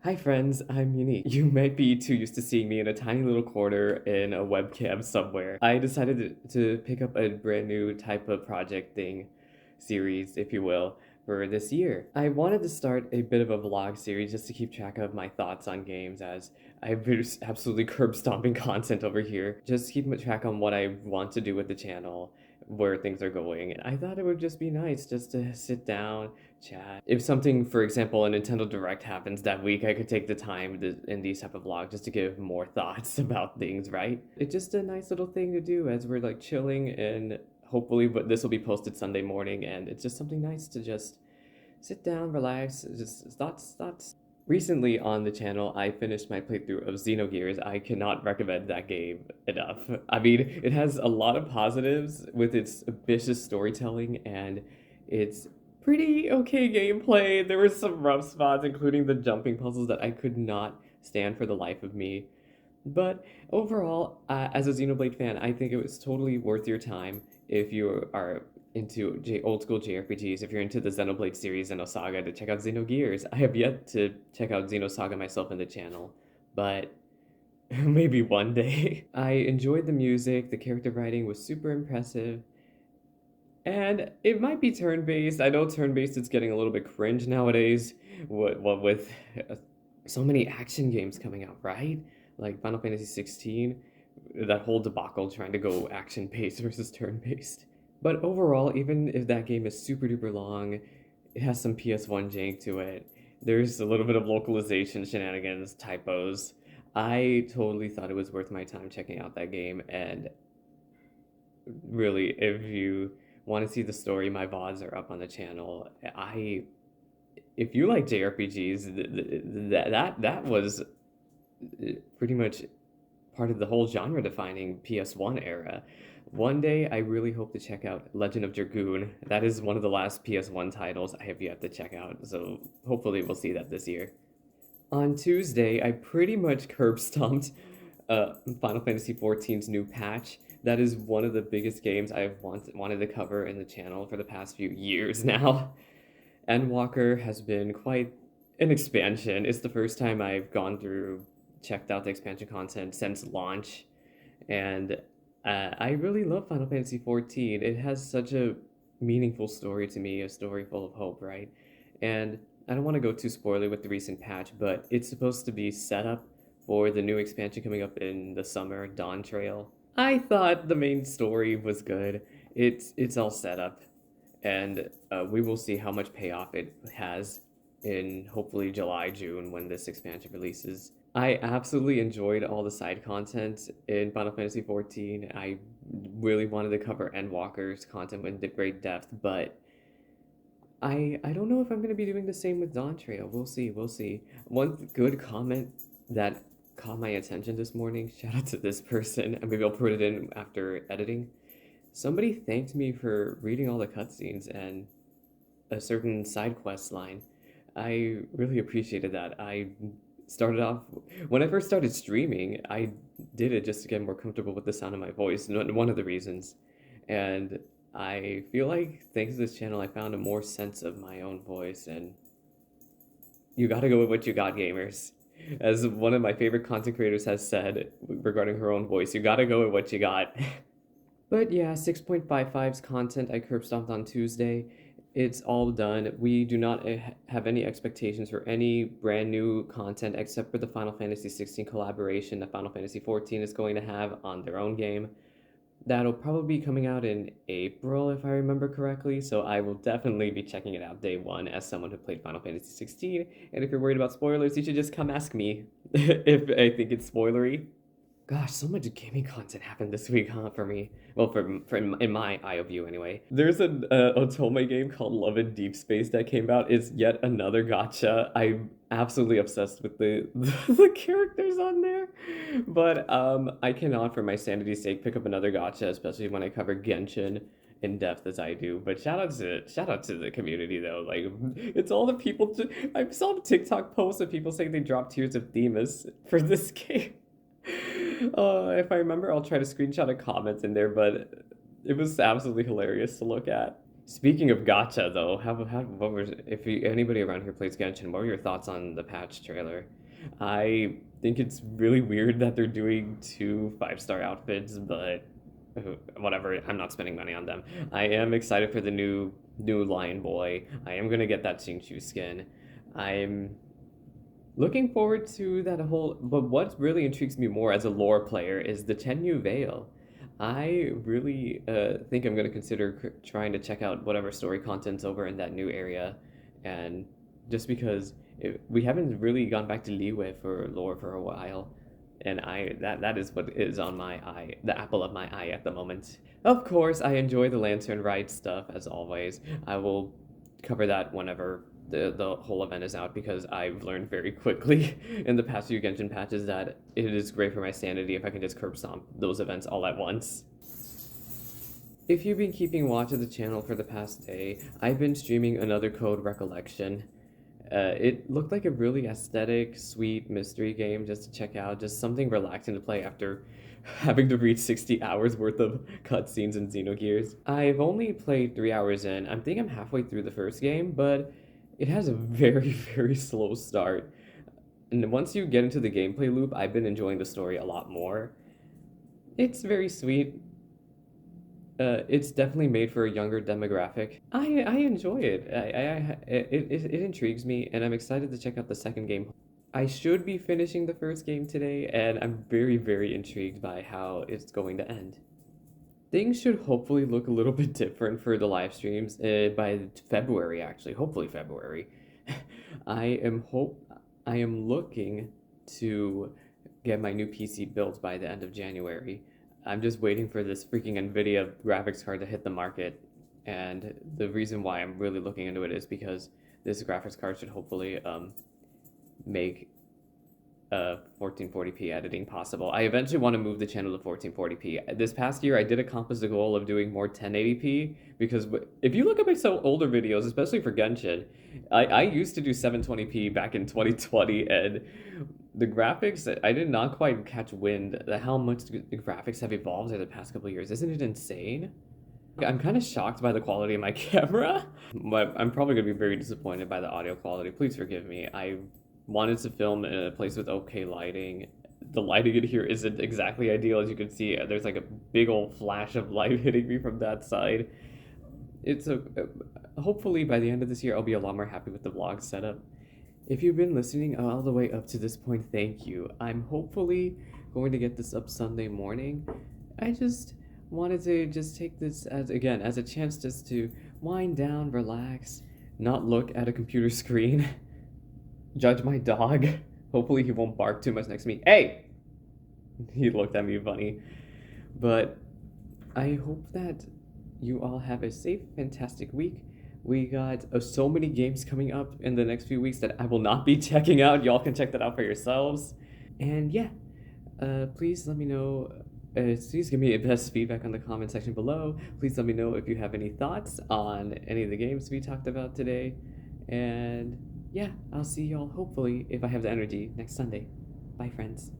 Hi friends, I'm Unique. You might be too used to seeing me in a tiny little corner in a webcam somewhere. I decided to pick up a brand new type of project thing, series, if you will, for this year. I wanted to start a bit of a vlog series just to keep track of my thoughts on games as I've been absolutely curb stomping content over here. Just keeping track on what I want to do with the channel, where things are going. And I thought it would just be nice just to sit down, chat. If something, for example, a Nintendo Direct happens that week, I could take the time in these type of vlogs just to give more thoughts about things, right? It's just a nice little thing to do as we're like chilling and hopefully, but this will be posted Sunday morning and it's just something nice to just sit down, relax, just thoughts. Recently on the channel, I finished my playthrough of Xenogears. I cannot recommend that game enough. I mean, it has a lot of positives with its ambitious storytelling and its pretty okay gameplay. There were some rough spots, including the jumping puzzles that I could not stand for the life of me. But overall, as a Xenoblade fan, I think it was totally worth your time if you are into old school JRPGs, if you're into the Xenoblade series, Xenosaga, to check out Xenogears. I have yet to check out Xenosaga myself in the channel, but maybe one day. I enjoyed the music, the character writing was super impressive, and it might be turn-based. I know turn-based is getting a little bit cringe nowadays, what with so many action games coming out, right? Like Final Fantasy 16, that whole debacle trying to go action-based versus turn-based. But overall, even if that game is super duper long, it has some PS1 jank to it. There's a little bit of localization shenanigans, typos. I totally thought it was worth my time checking out that game, and really, if you want to see the story, my VODs are up on the channel. If you like JRPGs, that was pretty much part of the whole genre defining PS1 era. One day, I really hope to check out Legend of Dragoon. That is one of the last PS1 titles I have yet to check out, so hopefully we'll see that this year. On Tuesday, I pretty much curb stomped Final Fantasy XIV's new patch. That is one of the biggest games I've wanted to cover in the channel for the past few years now. Endwalker has been quite an expansion. It's the first time I've gone through, checked out the expansion content since launch, and I really love Final Fantasy XIV. It has such a meaningful story to me, a story full of hope, right? And I don't want to go too spoiler with the recent patch, but it's supposed to be set up for the new expansion coming up in the summer, Dawn Trail. I thought the main story was good. It's all set up, and we will see how much payoff it has in hopefully July, June when this expansion releases. I absolutely enjoyed all the side content in Final Fantasy XIV. I really wanted to cover Endwalker's content in great depth, but I don't know if I'm going to be doing the same with Dawn Trail. We'll see, we'll see. One good comment that caught my attention this morning, shout out to this person, and maybe I'll put it in after editing. Somebody thanked me for reading all the cutscenes and a certain side quest line. I really appreciated that. I started off when I first started streaming, I did it just to get more comfortable with the sound of my voice, one of the reasons. And I feel like thanks to this channel, I found a more sense of my own voice, and you gotta go with what you got, gamers. As one of my favorite content creators has said regarding her own voice, you gotta go with what you got. But yeah, 6.55's content I curb stomped on Tuesday. It's all done. We do not have any expectations for any brand new content except for the Final Fantasy 16 collaboration that Final Fantasy 14 is going to have on their own game. That'll probably be coming out in April, if I remember correctly, so I will definitely be checking it out day one as someone who played Final Fantasy 16. And if you're worried about spoilers, you should just come ask me if I think it's spoilery. Gosh, so much gaming content happened this week, huh, for me. Well, for in my eye of view, anyway. There's an Otome game called Love in Deep Space that came out. It's yet another gacha. I'm absolutely obsessed with the characters on there. But I cannot, for my sanity's sake, pick up another gacha, especially when I cover Genshin in depth as I do. But shout out to the community though. Like it's all the people. I saw TikTok posts of people saying they dropped Tears of Themis for this game. If I remember, I'll try to screenshot a comment in there, but it was absolutely hilarious to look at. Speaking of gacha, though, what was if anybody around here plays Genshin, what were your thoughts on the patch trailer? I think it's really weird that they're doing two five-star outfits, but whatever. I'm not spending money on them. I am excited for the new Lion Boy. I am gonna get that Xingqiu skin. I'm looking forward to that whole. But what really intrigues me more as a lore player is the Tenyu Veil. I really think I'm going to consider trying to check out whatever story content's over in that new area, and just because we haven't really gone back to Liyue for lore for a while, and that is what is on my eye, the apple of my eye at the moment. Of course, I enjoy the Lantern Ride stuff as always. I will cover that whenever the whole event is out because I've learned very quickly in the past few Genshin patches that it is great for my sanity if I can just curb stomp those events all at once. If you've been keeping watch of the channel for the past day, I've been streaming another Code Recollection. It looked like a really aesthetic, sweet mystery game just to check out, just something relaxing to play after having to read 60 hours worth of cutscenes in Xenogears. I've only played 3 hours in. I think I'm halfway through the first game, but it has a very, very slow start. And once you get into the gameplay loop, I've been enjoying the story a lot more. It's very sweet. It's definitely made for a younger demographic. I enjoy it. It intrigues me, and I'm excited to check out the second game. I should be finishing the first game today, and I'm very, very intrigued by how it's going to end. Things should hopefully look a little bit different for the live streams by February, actually. Hopefully February. I am looking to get my new PC built by the end of January. I'm just waiting for this freaking NVIDIA graphics card to hit the market, and the reason why I'm really looking into it is because this graphics card should hopefully make 1440p editing possible. I eventually want to move the channel to 1440p. This past year, I did accomplish the goal of doing more 1080p because if you look at my older videos, especially for Genshin, I used to do 720p back in 2020, and the graphics, I did not quite catch wind at how much the graphics have evolved over the past couple of years. Isn't it insane? I'm kind of shocked by the quality of my camera, but I'm probably going to be very disappointed by the audio quality. Please forgive me. I wanted to film in a place with okay lighting. The lighting in here isn't exactly ideal, as you can see. There's like a big old flash of light hitting me from that side. It's hopefully by the end of this year, I'll be a lot more happy with the vlog setup. If you've been listening all the way up to this point, thank you. I'm hopefully going to get this up Sunday morning. I just wanted to just take this as a chance just to wind down, relax, not look at a computer screen. Judge my dog. Hopefully he won't bark too much next to me. Hey! He looked at me funny. But I hope that you all have a safe, fantastic week. We got so many games coming up in the next few weeks that I will not be checking out. Y'all can check that out for yourselves. And yeah, please let me know. Please give me your best feedback on the comment section below. Please let me know if you have any thoughts on any of the games we talked about today. And yeah, I'll see y'all hopefully, if I have the energy, next Sunday. Bye, friends.